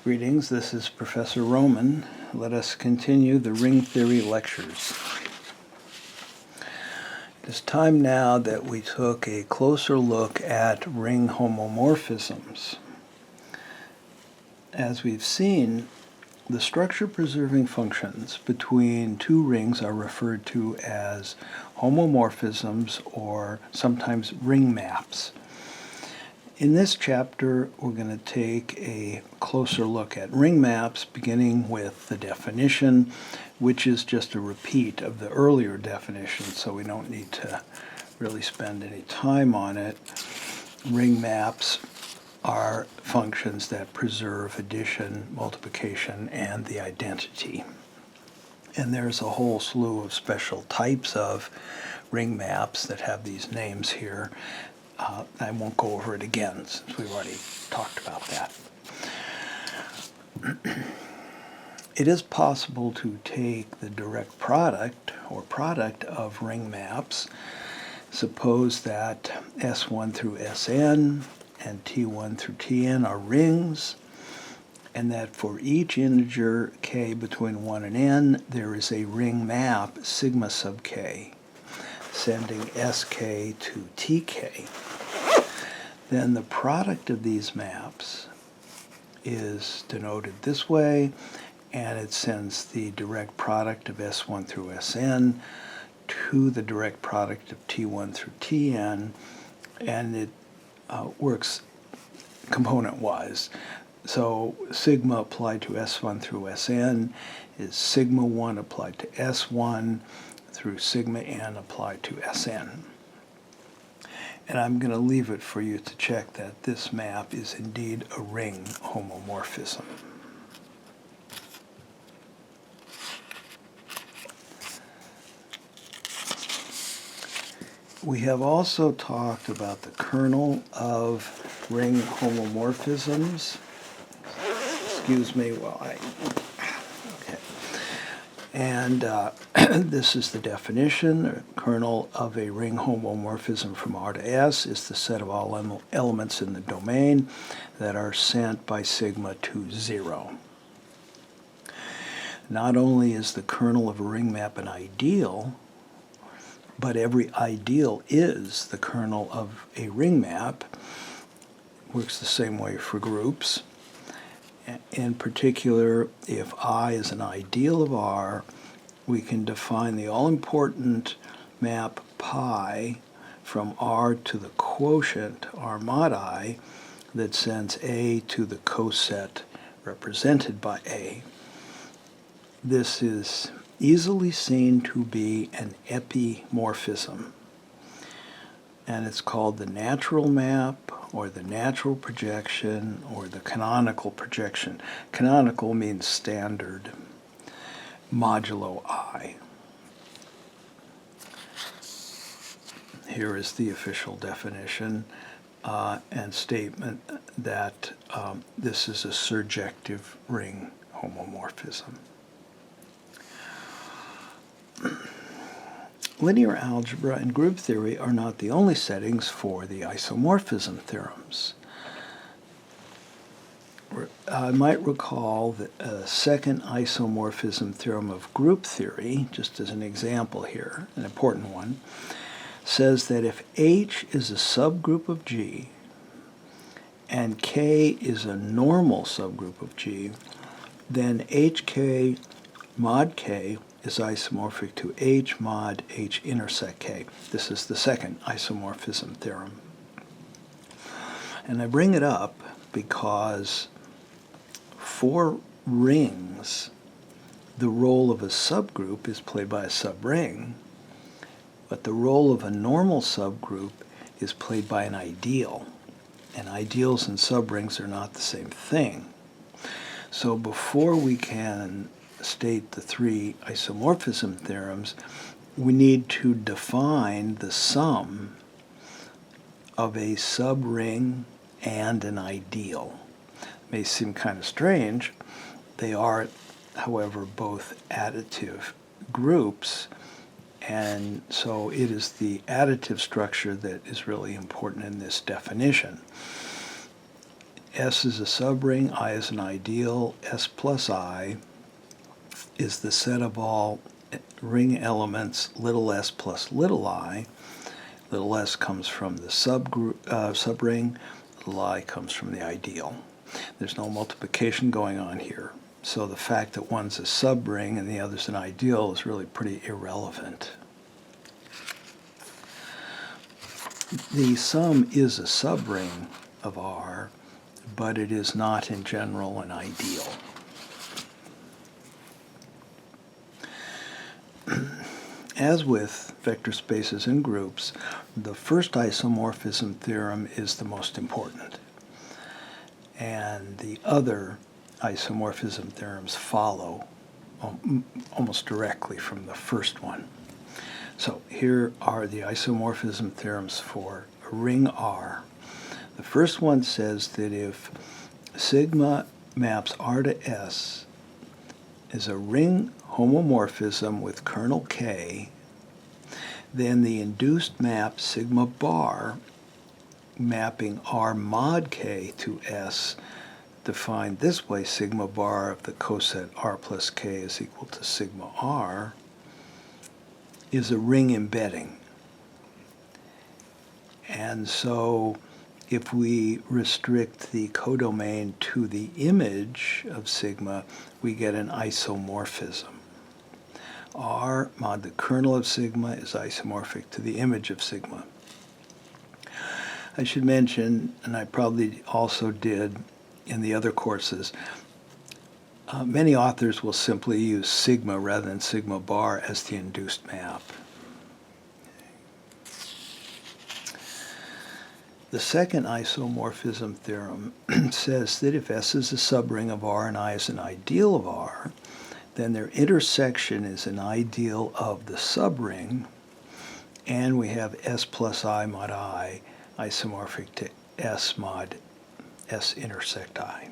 Greetings, this is Professor Roman. Let us continue the ring theory lectures. It is time now that we took a closer look at ring homomorphisms. As we've seen, the structure-preserving functions between two rings are referred to as homomorphisms or sometimes ring maps. In this chapter, we're going to take a closer look at ring maps, beginning with the definition, which is just a repeat of the earlier definition, so we don't need to really spend any time on it. Ring maps are functions that preserve addition, multiplication, and the identity. And there's a whole slew of special types of ring maps that have these names here. I won't go over it again since we've already talked about that. It is possible to take the direct product or product of ring maps. Suppose that S1 through Sn and T1 through Tn are rings, and that for each integer k between 1 and n, there is a ring map sigma sub k, sending Sk to Tk. Then the product of these maps is denoted this way, and it sends the direct product of S1 through Sn to the direct product of T1 through Tn, and it works component-wise. So sigma applied to S1 through Sn is sigma 1 applied to S1 through sigma n applied to Sn. And I'm going to leave it for you to check that this map is indeed a ring homomorphism. We have also talked about the kernel of ring homomorphisms. Excuse me while I... Okay. And this is the definition. The kernel of a ring homomorphism from R to S is the set of all elements in the domain that are sent by sigma to 0. Not only is the kernel of a ring map an ideal, but every ideal is the kernel of a ring map. It works the same way for groups. In particular, if I is an ideal of R, we can define the all-important map pi from R to the quotient R mod I that sends A to the coset represented by A. This is easily seen to be an epimorphism, and it's called the natural map or the natural projection or the canonical projection. Canonical means standard modulo I. Here is the official definition and statement that this is a surjective ring homomorphism. Linear algebra and group theory are not the only settings for the isomorphism theorems. I might recall that a second isomorphism theorem of group theory, just as an example here, an important one, says that if H is a subgroup of G and K is a normal subgroup of G, then HK mod K is isomorphic to H mod H intersect K. This is the second isomorphism theorem. And I bring it up because for rings, the role of a subgroup is played by a subring, but the role of a normal subgroup is played by an ideal. And ideals and subrings are not the same thing. So before we can state the three isomorphism theorems, we need to define the sum of a subring and an ideal. It may seem kind of strange. They are, however, both additive groups, and so it is the additive structure that is really important in this definition. S is a subring, I is an ideal, S plus I is the set of all ring elements little s plus little I. Little s comes from the subring, little I comes from the ideal. There's no multiplication going on here. So the fact that one's a subring and the other's an ideal is really pretty irrelevant. The sum is a subring of R, but it is not in general an ideal. As with vector spaces and groups, the first isomorphism theorem is the most important, and the other isomorphism theorems follow almost directly from the first one. So here are the isomorphism theorems for a ring R. The first one says that if sigma maps R to S is a ring homomorphism with kernel K, then the induced map sigma bar mapping R mod K to S, defined this way, sigma bar of the coset R plus K is equal to sigma R, is a ring embedding. And so if we restrict the codomain to the image of sigma, we get an isomorphism. R mod the kernel of sigma is isomorphic to the image of sigma. I should mention, and I probably also did in the other courses, many authors will simply use sigma rather than sigma bar as the induced map. The second isomorphism theorem says that if S is a subring of R and I is an ideal of R, then their intersection is an ideal of the subring, and we have S plus I mod I isomorphic to S mod S intersect I.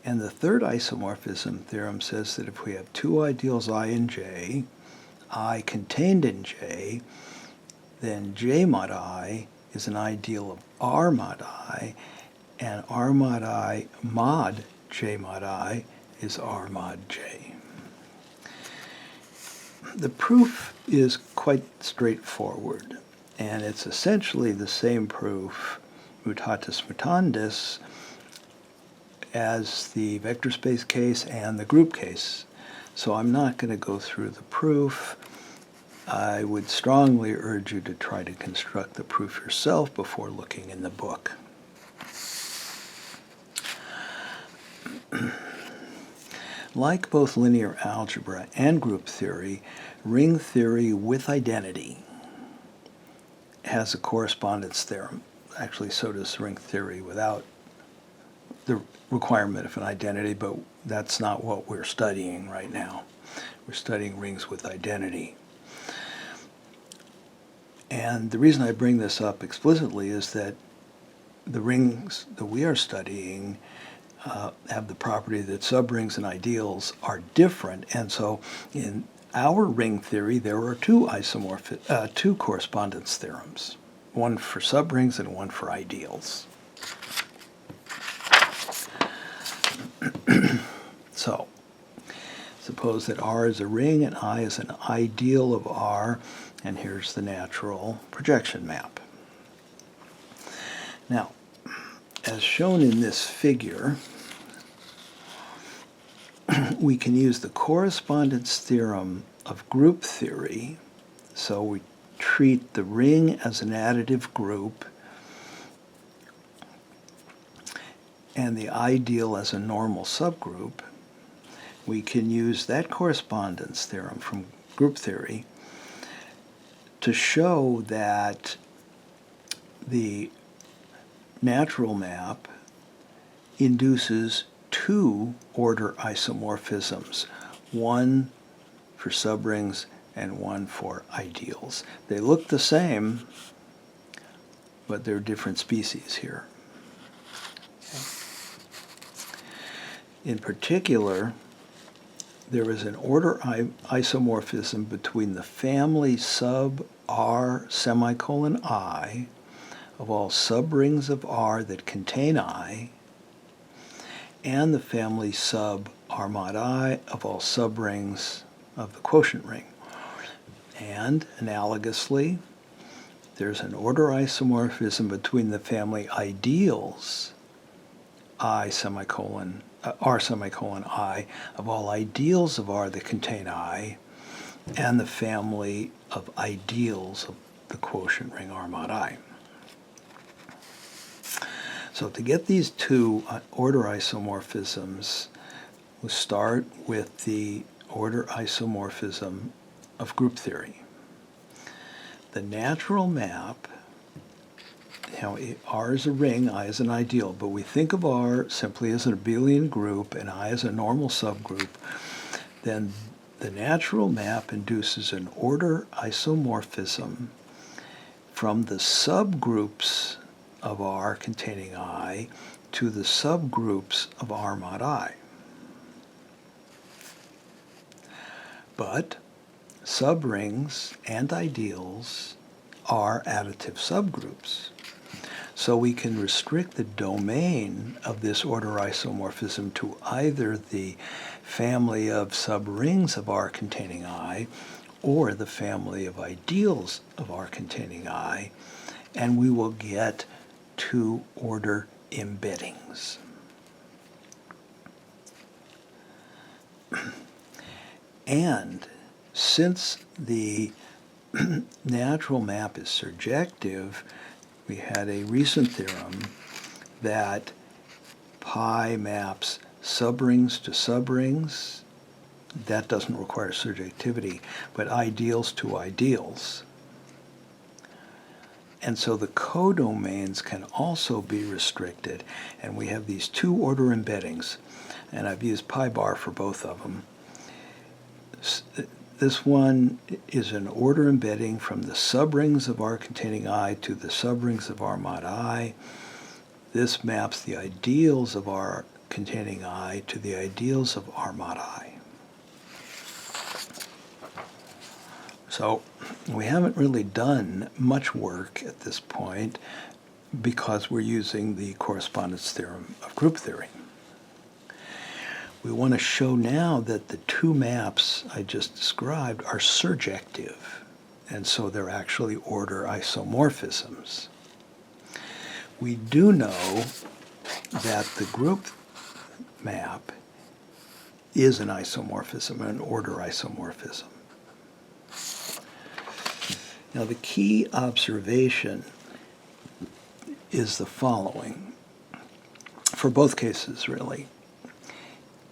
And the third isomorphism theorem says that if we have two ideals I and J, I contained in J, then J mod I is an ideal of R mod I, and R mod I mod J mod I is R mod J. The proof is quite straightforward, and it's essentially the same proof, mutatis mutandis, as the vector space case and the group case. So I'm not going to go through the proof. I would strongly urge you to try to construct the proof yourself before looking in the book. Like both linear algebra and group theory, ring theory with identity has a correspondence theorem. Actually, so does ring theory without the requirement of an identity, but that's not what we're studying right now. We're studying rings with identity. And the reason I bring this up explicitly is that the rings that we are studying have the property that subrings and ideals are different, and so in our ring theory there are two correspondence theorems, one for subrings and one for ideals. So, suppose that R is a ring and I is an ideal of R, and here's the natural projection map. Now, as shown in this figure, we can use the correspondence theorem of group theory. So we treat the ring as an additive group and the ideal as a normal subgroup. We can use that correspondence theorem from group theory to show that the natural map induces two order isomorphisms, one for subrings and one for ideals. They look the same, but they're different species here. Okay. In particular, there is an order isomorphism between the family sub R semicolon I of all subrings of R that contain I, and the family sub R mod I of all subrings of the quotient ring. And analogously, there's an order isomorphism between the family ideals R semicolon I of all ideals of R that contain I, and the family of ideals of the quotient ring R mod I. So to get these two order isomorphisms, we'll start with the order isomorphism of group theory. The natural map, R is a ring, I is an ideal, but we think of R simply as an abelian group and I as a normal subgroup, then the natural map induces an order isomorphism from the subgroups of R containing I to the subgroups of R mod I. But subrings and ideals are additive subgroups. So we can restrict the domain of this order isomorphism to either the family of subrings of R containing I or the family of ideals of R containing I, and we will get two order embeddings. And since the natural map is surjective, we had a recent theorem that pi maps subrings to subrings. That doesn't require surjectivity, but ideals to ideals. And so the codomains can also be restricted, and we have these two order embeddings, and I've used pi bar for both of them. This one is an order embedding from the subrings of R containing I to the subrings of R mod I. This maps the ideals of R containing I to the ideals of R mod I. So we haven't really done much work at this point because we're using the correspondence theorem of group theory. We want to show now that the two maps I just described are surjective, and so they're actually order isomorphisms. We do know that the group map is an isomorphism, an order isomorphism. Now the key observation is the following, for both cases really.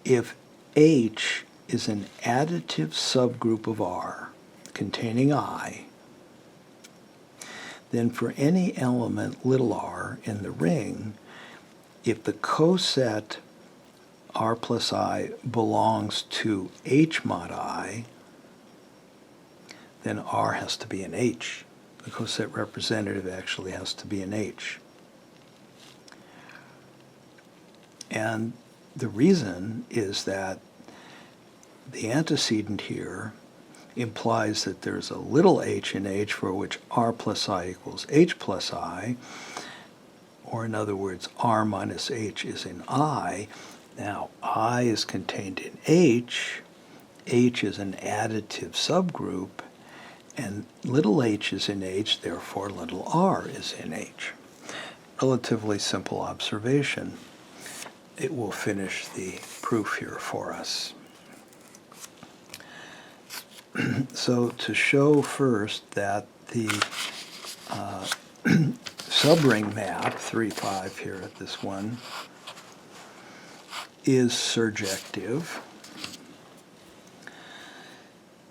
If H is an additive subgroup of R containing I, then for any element little r in the ring, if the coset R plus I belongs to H mod I, then R has to be an H. The coset representative actually has to be an H. And the reason is that the antecedent here implies that there's a little h in H for which R plus I equals H plus I, or in other words, R minus H is in I. Now, I is contained in H is an additive subgroup, and little h is in H, therefore little r is in H. Relatively simple observation. It will finish the proof here for us. So to show first that the subring map, 3,5 here at this one, is surjective.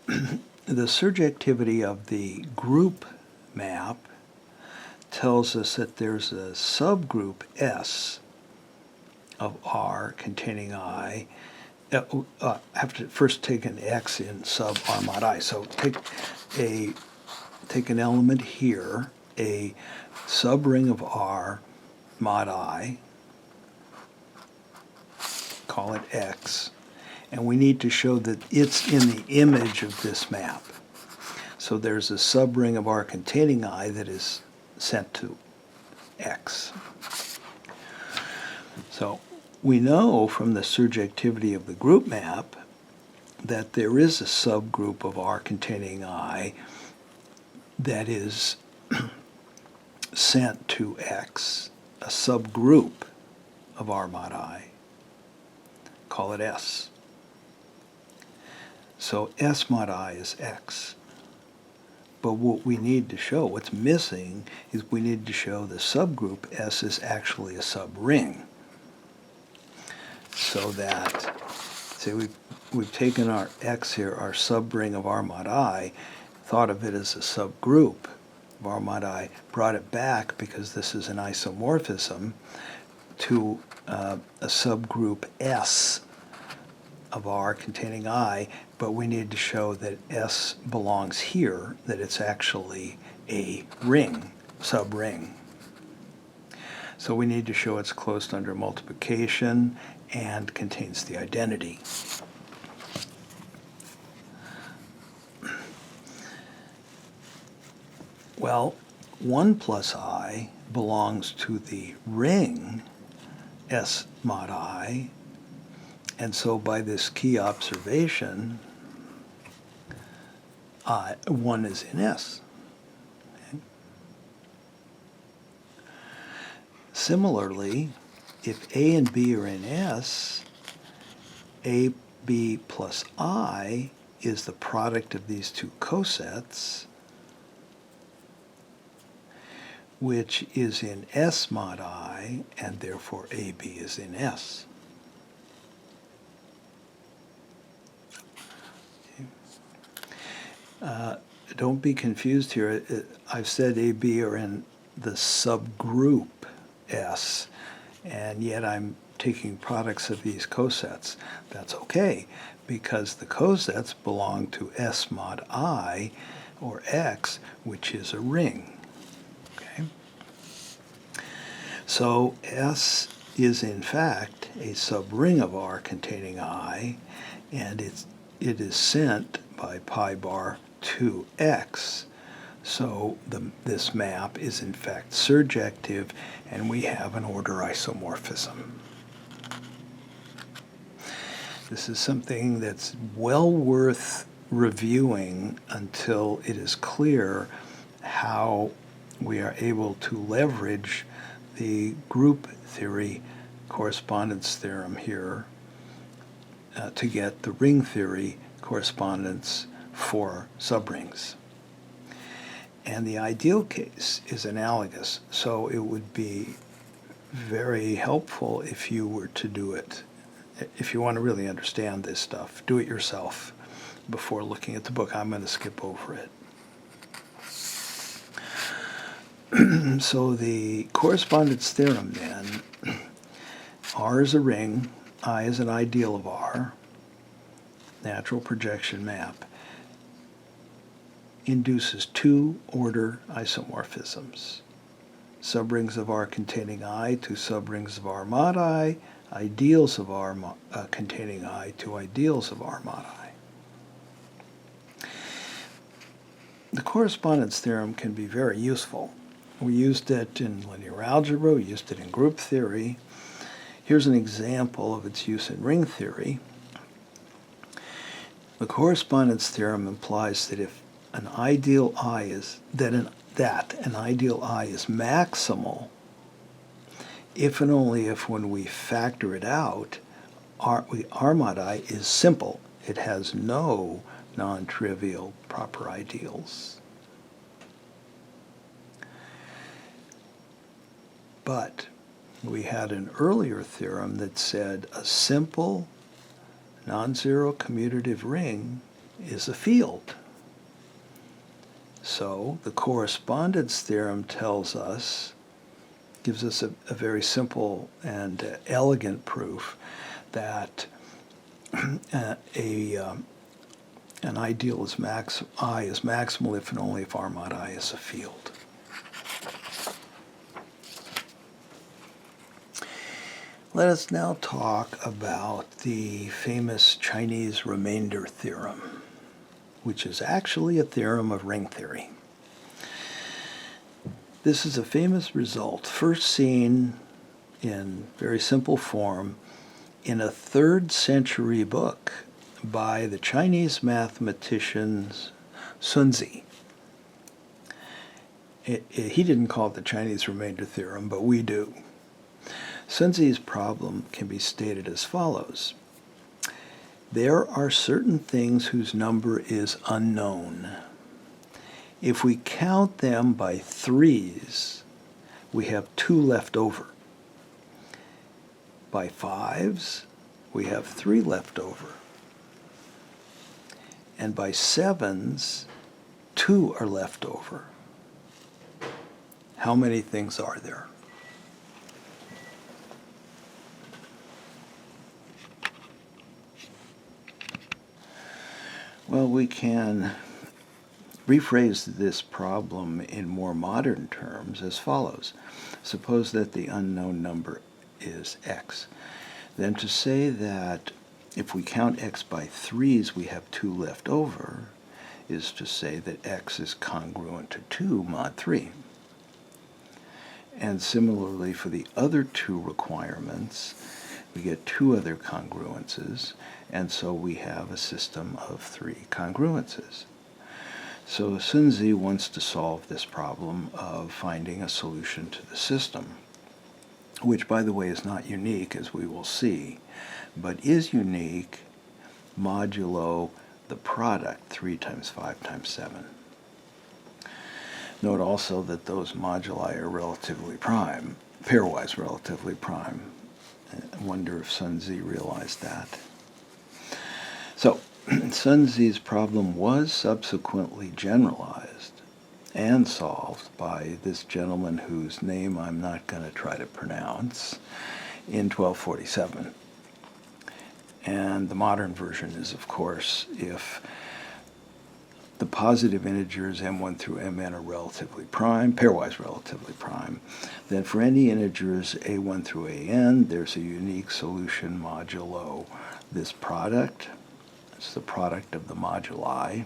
The surjectivity of the group map tells us that there's a subgroup S of R containing I. I have to first take an X in sub R mod I. So take an element here, a subring of R mod I, call it X, and we need to show that it's in the image of this map. So there's a subring of R containing I that is sent to X. So we know from the surjectivity of the group map that there is a subgroup of R containing I that is sent to X, a subgroup of R mod I. Call it S. So S mod I is X. But what we need to show, what's missing, is we need to show the subgroup S is actually a subring. So that, say we've taken our X here, our subring of R mod I, thought of it as a subgroup of R mod I, brought it back, because this is an isomorphism, to a subgroup S of R containing I, but we need to show that S belongs here, that it's actually a ring, subring. So we need to show it's closed under multiplication and contains the identity. Well, 1 plus I belongs to the ring S mod I, and so by this key observation, 1 is in S. Okay. Similarly, if A and B are in S, AB plus I is the product of these two cosets, which is in S mod I, and therefore AB is in S. Don't be confused here. I've said AB are in the subgroup S, and yet I'm taking products of these cosets. That's okay, because the cosets belong to S mod I, or X, which is a ring. Okay? So S is in fact a subring of R containing I, and it is sent by pi bar to X. So this map is in fact surjective, and we have an order isomorphism. This is something that's well worth reviewing until it is clear how we are able to leverage the group theory correspondence theorem here to get the ring theory correspondence for subrings. And the ideal case is analogous, so it would be very helpful if you were to do it. If you want to really understand this stuff, do it yourself before looking at the book. I'm going to skip over it. So the correspondence theorem then, R is a ring, I is an ideal of R, natural projection map, induces two order isomorphisms. Subrings of R containing I to subrings of R mod I, ideals of R containing I to ideals of R mod I. The correspondence theorem can be very useful. We used it in linear algebra, we used it in group theory. Here's an example of its use in ring theory. The correspondence theorem implies that if an ideal I is an ideal I is maximal if and only if, when we factor it out, R mod I is simple. It has no non-trivial proper ideals. But we had an earlier theorem that said a simple non-zero commutative ring is a field. So the correspondence theorem tells us, gives us a very simple and elegant proof that an ideal is I is maximal if and only if R mod I is a field. Let us now talk about the famous Chinese remainder theorem, which is actually a theorem of ring theory. This is a famous result, first seen in very simple form in a 3rd century book by the Chinese mathematician Sunzi. He didn't call it the Chinese remainder theorem, but we do. Sunzi's problem can be stated as follows. There are certain things whose number is unknown. If we count them by 3s, we have 2 left over. By 5s, we have 3 left over. And by 7s, 2 are left over. How many things are there? Well, we can rephrase this problem in more modern terms as follows. Suppose that the unknown number is x. Then to say that if we count x by 3s, we have 2 left over, is to say that x is congruent to 2 mod 3. And similarly for the other 2 requirements, we get 2 other congruences, and so we have a system of 3 congruences. So Sunzi wants to solve this problem of finding a solution to the system, which, by the way, is not unique, as we will see, but is unique modulo the product 3 times 5 times 7. Note also that those moduli are relatively prime, pairwise relatively prime. I wonder if Sunzi realized that. So, Sunzi's problem was subsequently generalized and solved by this gentleman whose name I'm not going to try to pronounce in 1247. And the modern version is, of course, if the positive integers m1 through mn are relatively prime, pairwise relatively prime, then for any integers a1 through an, there's a unique solution modulo this product. It's the product of the moduli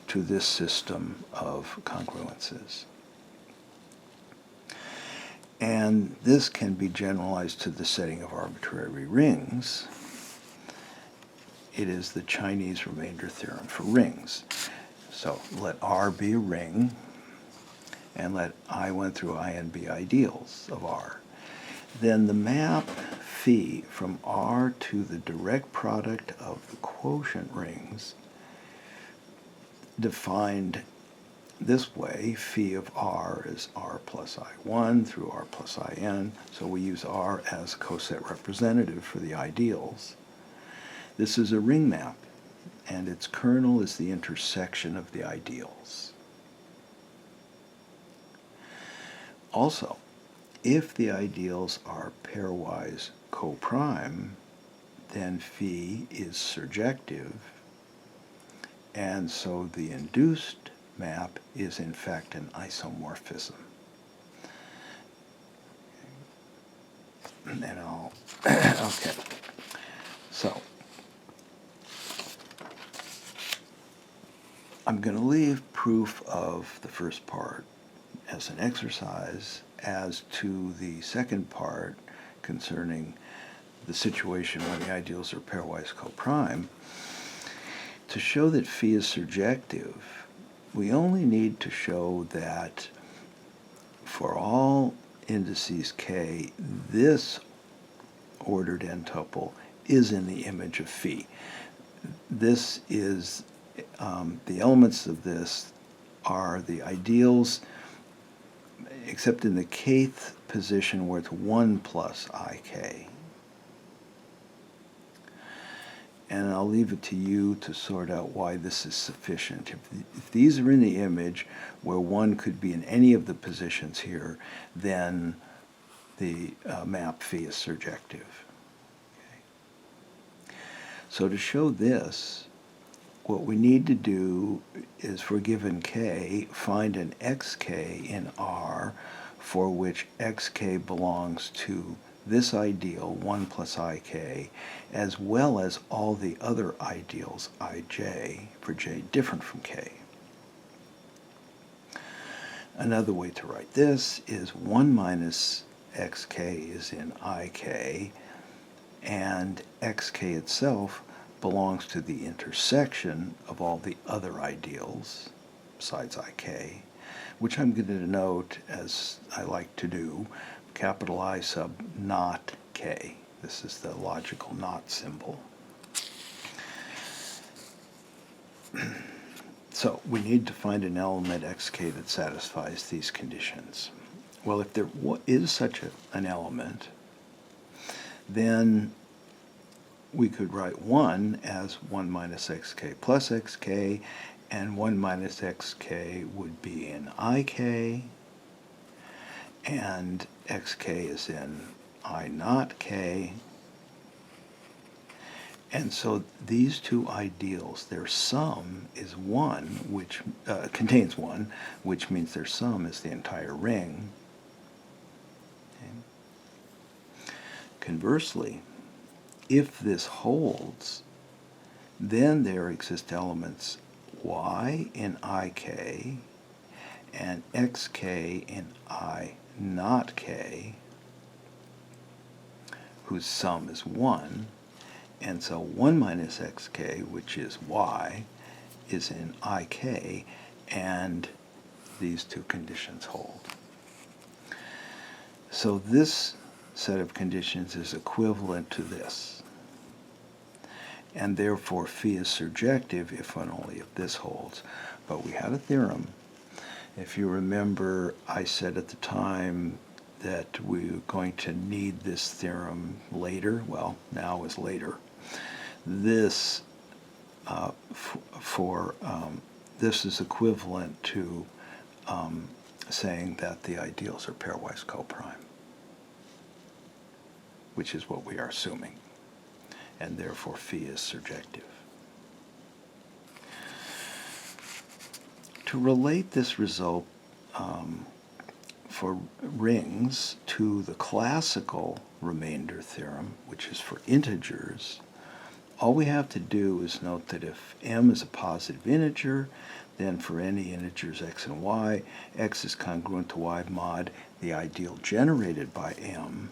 to this system of congruences. And this can be generalized to the setting of arbitrary rings. It is the Chinese remainder theorem for rings. So let R be a ring, and let I1 through In be ideals of R. Then the map phi from R to the direct product of the quotient rings, defined this way, phi of R is R plus I1 through R plus In, so we use R as coset representative for the ideals. This is a ring map, and its kernel is the intersection of the ideals. Also, if the ideals are pairwise coprime, then phi is surjective, and so the induced map is in fact an isomorphism. And I'll, okay, so I'm going to leave proof of the first part as an exercise as to the second part concerning the situation when the ideals are pairwise coprime. To show that phi is surjective, we only need to show that for all indices k, this ordered n-tuple is in the image of phi. This is, the elements of this are the ideals, except in the kth position where it's 1 plus ik. And I'll leave it to you to sort out why this is sufficient. If these are in the image where 1 could be in any of the positions here, then the map phi is surjective. Okay. So to show this, what we need to do is, for given k, find an xk in R for which xk belongs to this ideal, 1 plus ik, as well as all the other ideals, ij, for j different from k. Another way to write this is 1 minus xk is in ik, and xk itself belongs to the intersection of all the other ideals besides ik, which I'm going to denote, as I like to do, capital I sub not k. This is the logical not symbol. So we need to find an element xk that satisfies these conditions. Well, if there is such an element, then we could write 1 as 1 minus xk plus xk, and 1 minus xk would be in ik, and xk is in I not k. And so these two ideals, their sum is 1, which contains 1, which means their sum is the entire ring. Okay. Conversely, if this holds, then there exist elements y in ik and xk in I not k, whose sum is 1. And so 1 minus xk, which is y, is in ik, and these two conditions hold. So this set of conditions is equivalent to this, and therefore phi is surjective if and only if this holds. But we had a theorem. If you remember, I said at the time that we were going to need this theorem later. Well, now is later. This this is equivalent to saying that the ideals are pairwise coprime, which is what we are assuming, and therefore phi is surjective. To relate this result for rings to the classical remainder theorem, which is for integers, all we have to do is note that if m is a positive integer, then for any integers x and y, x is congruent to y mod the ideal generated by m,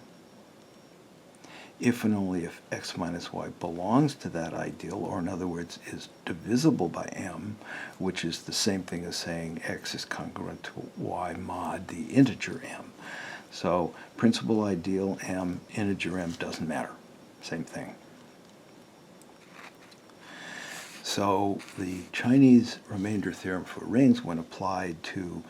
if and only if x minus y belongs to that ideal, or in other words, is divisible by m, which is the same thing as saying x is congruent to y mod the integer m. So principal ideal m, integer m doesn't matter. Same thing. So the Chinese remainder theorem for rings, when applied to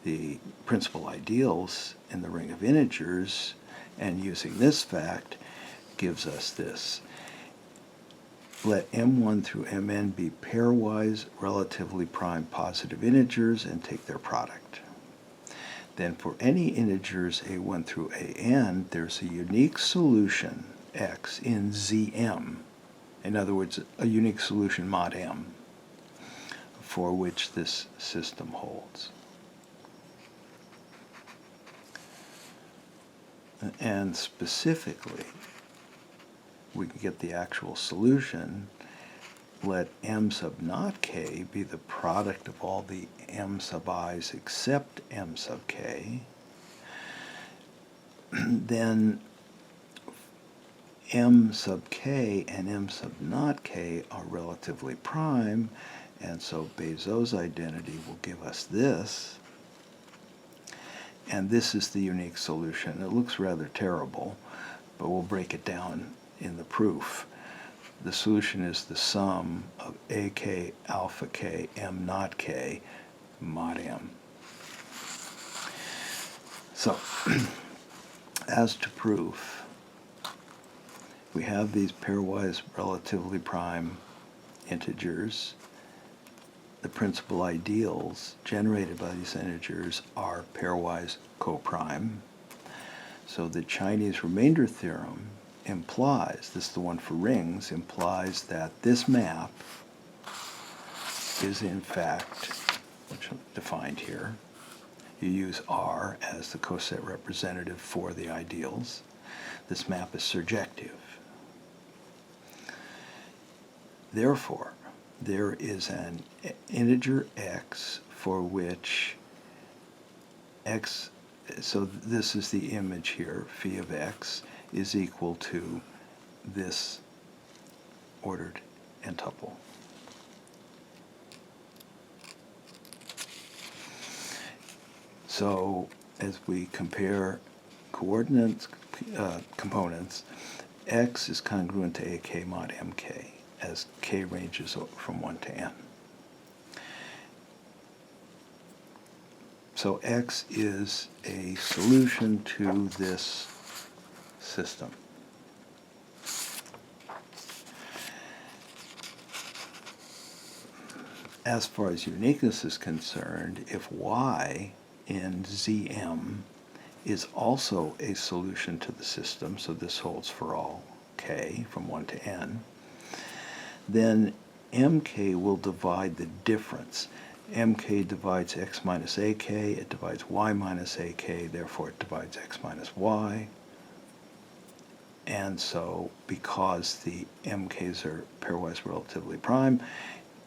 the principal ideals in the ring of integers, and using this fact, gives us this. Let m1 through mn be pairwise relatively prime positive integers and take their product. Then for any integers a1 through an, there's a unique solution x in Zm. In other words, a unique solution mod m, for which this system holds. And specifically, we can get the actual solution. Let m sub not k be the product of all the m sub i's except m sub k. Then m sub k and m sub not k are relatively prime, and so Bezo's identity will give us this. And this is the unique solution. It looks rather terrible, but we'll break it down in the proof. The solution is the sum of ak alpha k m not k mod m. So, as to proof, we have these pairwise relatively prime integers. The principal ideals generated by these integers are pairwise coprime. So the Chinese remainder theorem implies, this is the one for rings, implies that this map is in fact, which is defined here. You use R as the coset representative for the ideals. This map is surjective. Therefore, there is an integer x for which x, so this is the image here, phi of x is equal to this ordered n-tuple. So as we compare coordinates, components, x is congruent to ak mod mk as k ranges from 1 to n. So x is a solution to this system. As far as uniqueness is concerned, if y in Zm is also a solution to the system, so this holds for all k from 1 to n, then mk will divide the difference. Mk divides x minus ak, it divides y minus ak, therefore it divides x minus y. And so, because the mk's are pairwise relatively prime,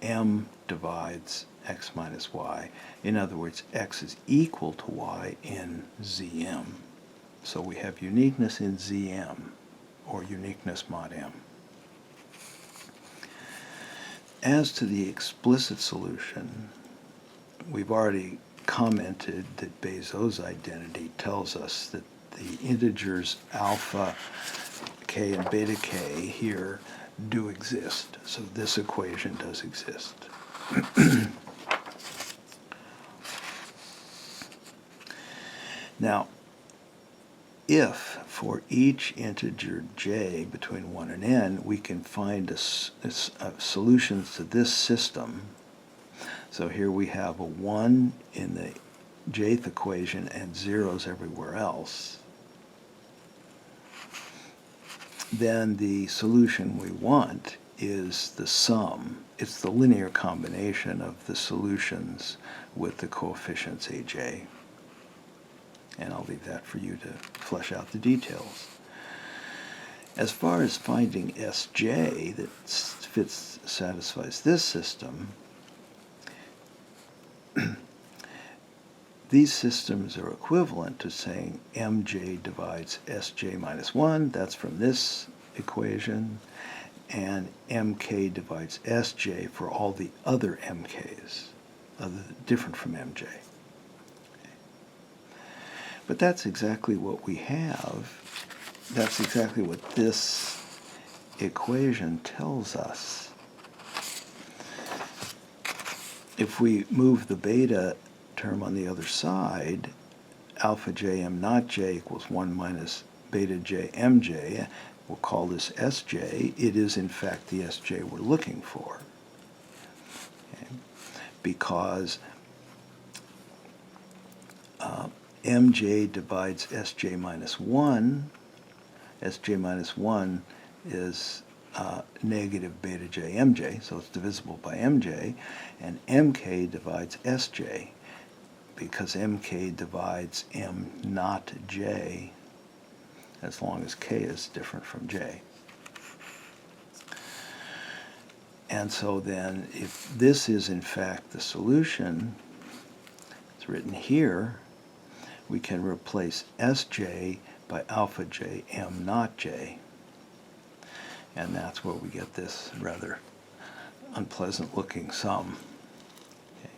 m divides x minus y. In other words, x is equal to y in Zm. So we have uniqueness in Zm, or uniqueness mod m. As to the explicit solution, we've already commented that Bezos' identity tells us that the integers alpha k and beta k here do exist. So this equation does exist. Now, if for each integer j between 1 and n, we can find solutions to this system. So here we have a 1 in the jth equation and zeros everywhere else. Then the solution we want is the sum. It's the linear combination of the solutions with the coefficients aj. And I'll leave that for you to flesh out the details. As far as finding Sj that satisfies this system, these systems are equivalent to saying mj divides sj minus 1, that's from this equation, and mk divides sj for all the other mk's, different from mj. But that's exactly what we have. That's exactly what this equation tells us. If we move the beta term on the other side, alpha j m naught j equals 1 minus beta j mj, we'll call this sj. It is in fact the sj we're looking for. Okay? Because mj divides sj minus 1. Sj minus 1 is negative beta j mj, so it's divisible by mj, and mk divides sj, because mk divides m not j, as long as k is different from j. And so then, if this is in fact the solution, it's written here, we can replace sj by alpha j m naught j. And that's where we get this rather unpleasant looking sum. Okay.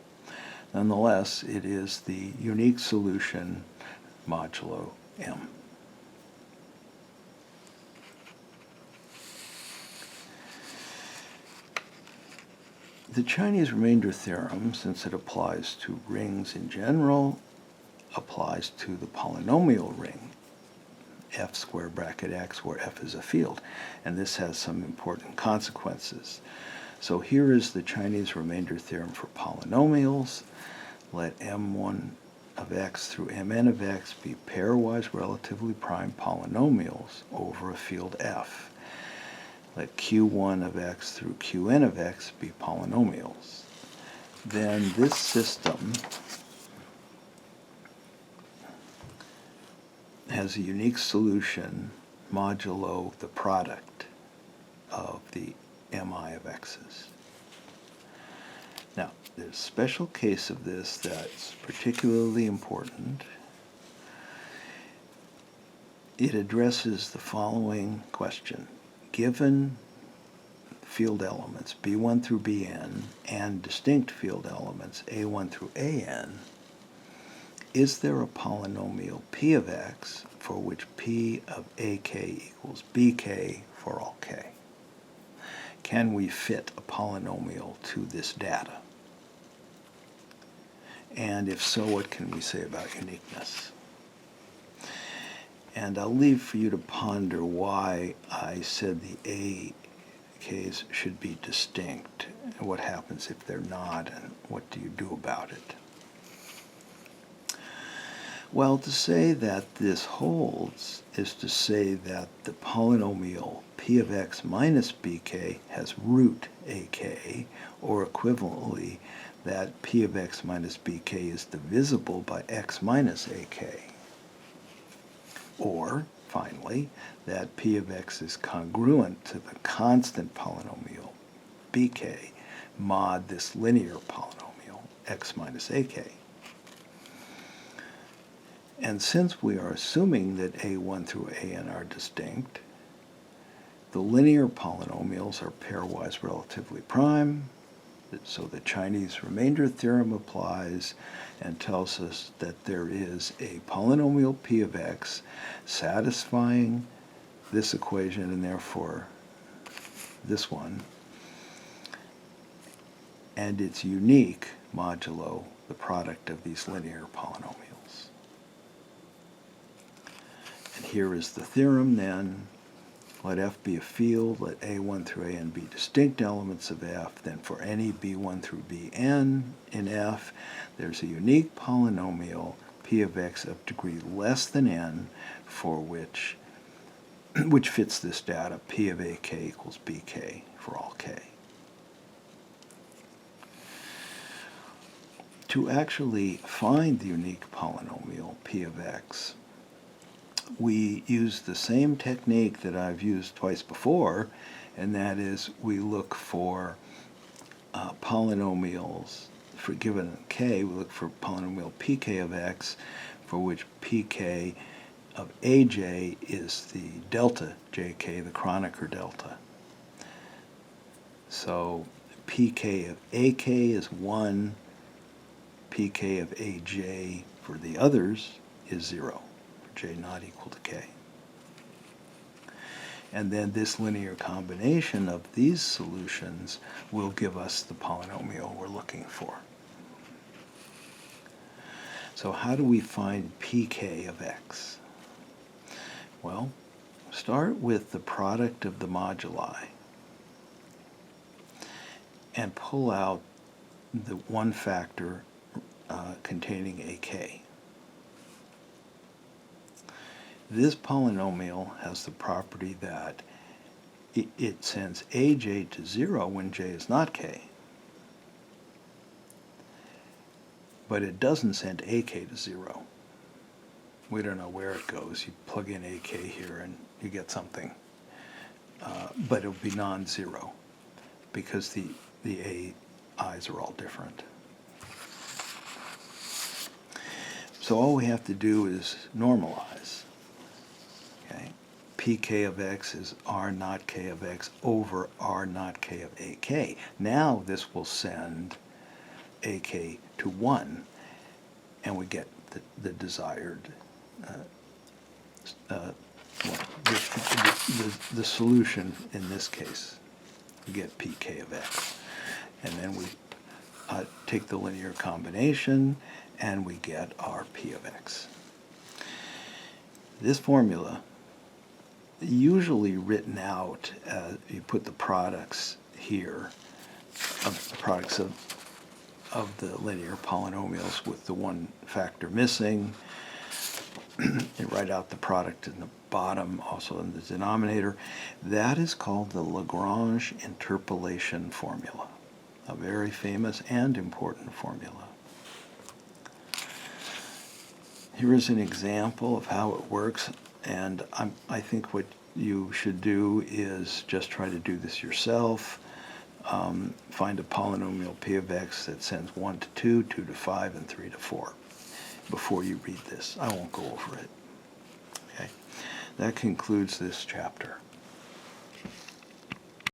Nonetheless, it is the unique solution modulo m. The Chinese remainder theorem, since it applies to rings in general, applies to the polynomial ring, f square bracket x, where f is a field. And this has some important consequences. So here is the Chinese remainder theorem for polynomials. Let m1 of x through mn of x be pairwise relatively prime polynomials over a field f. Let q1 of x through qn of x be polynomials. Then this system has a unique solution modulo the product of the mi of x's. Now, there's a special case of this that's particularly important. It addresses the following question. Given field elements B1 through Bn and distinct field elements A1 through An, is there a polynomial p of x for which p of ak equals bk for all k? Can we fit a polynomial to this data? And if so, what can we say about uniqueness? And I'll leave for you to ponder why I said the AKs should be distinct, and what happens if they're not, and what do you do about it? Well, to say that this holds is to say that the polynomial p of x minus bk has root ak, or equivalently, that p of x minus bk is divisible by x minus ak. Or, finally, that p of x is congruent to the constant polynomial bk mod this linear polynomial x minus ak. And since we are assuming that a1 through an are distinct, the linear polynomials are pairwise relatively prime, so the Chinese remainder theorem applies and tells us that there is a polynomial p of x satisfying this equation and therefore this one, and it's unique modulo the product of these linear polynomials. And here is the theorem then. Let f be a field, let a1 through an be distinct elements of f, then for any b1 through bn in f, there's a unique polynomial p of x of degree less than n for which fits this data, p of ak equals bk for all k. To actually find the unique polynomial p of x, we use the same technique that I've used twice before, and that is we look for polynomials, for given k, we look for polynomial pk of x, for which pk of aj is the delta jk, the Kronecker delta. So pk of ak is 1, pk of aj for the others is 0. J not equal to k. And then this linear combination of these solutions will give us the polynomial we're looking for. So how do we find pk of x? Well, start with the product of the moduli and pull out the one factor containing ak. This polynomial has the property that it sends aj to 0 when j is not k, but it doesn't send ak to 0. We don't know where it goes. You plug in ak here and you get something, but it'll be non-zero because the ai's are all different. So all we have to do is normalize. Pk of x is r not k of x over r not k of ak. Now this will send ak to 1, and we get the desired, the solution in this case. We get pk of x. And then we take the linear combination, and we get our p of x. This formula, usually written out, you put the products here, the products of the linear polynomials with the one factor missing. You write out the product in the bottom, also in the denominator. That is called the Lagrange interpolation formula, a very famous and important formula. Here is an example of how it works, and I think what you should do is just try to do this yourself. find a polynomial p of x that sends 1 to 2, 2 to 5, and 3 to 4 before you read this. I won't go over it. Okay. That concludes this chapter.